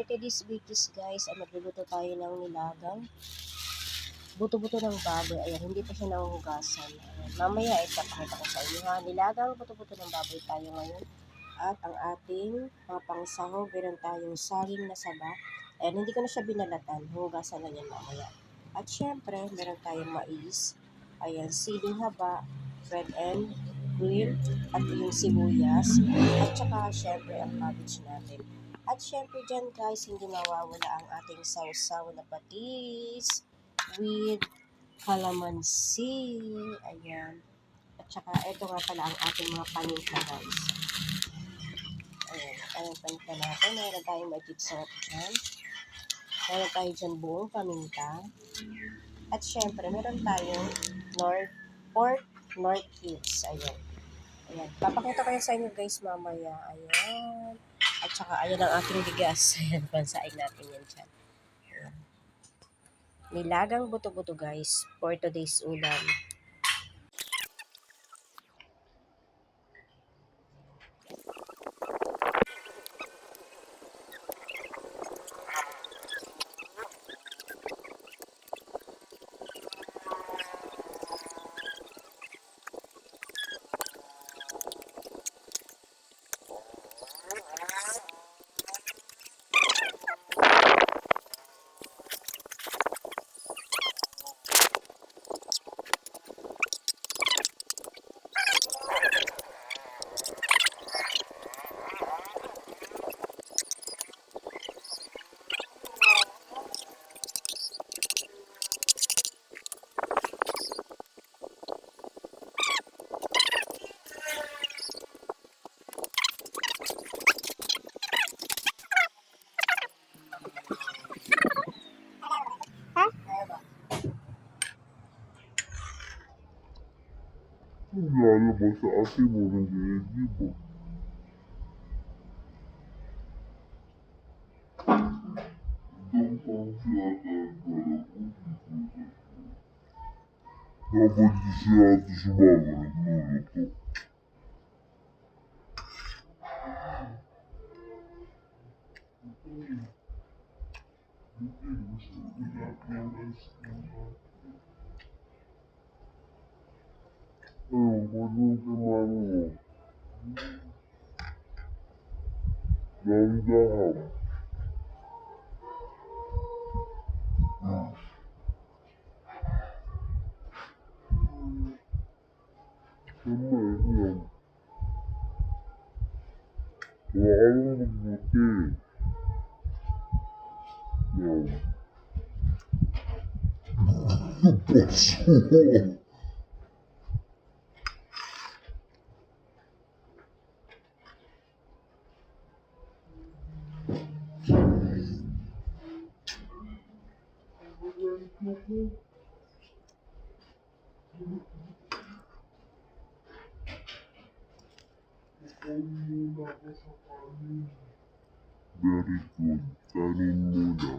for today's videos guys, magluluto tayo ng nilagang buto-buto ng baboy. Ayan, hindi pa siya nahuhugasan. Ayan, mamaya ipapakita ko sa inyo ha. Nilagang buto-buto ng baboy tayo ngayon. At ang ating mga pangsahog, meron tayong saging na saba. Ayan, hindi ko na siya binalatan. Hugasan na yan mamaya. At syempre, meron tayong mais. Ayan, siling haba, red and green, at yung sibuyas. At saka syempre ang cabbage natin. At syempre dyan guys, hindi mawawala ang ating sausaw na patis with calamansi. Ayan. At saka ito nga pala ang ating mga paninta guys. Ayan. Ayan paninta natin. Meron tayong magic syrup dyan. Meron tayo dyan buong paminta. At syempre meron tayong pork North cubes. Ayan. Ayan. Papakita ko yan sa inyo guys mamaya. Ayan. At saka ayan ang aking bigas. Ayan. Pansain natin yan dyan. Ayan. Nilagang buto-buto guys for today's ulam. Lalabas sa ate mo ng ginigib. Doon pang siya dapat di siya ate sumaga nagluluto. Ayun, pwede kumain mo. Dahan-dahan. Tama, yan. Wala kayong magbuti. Yan. Paso. Very good. Kanin muna.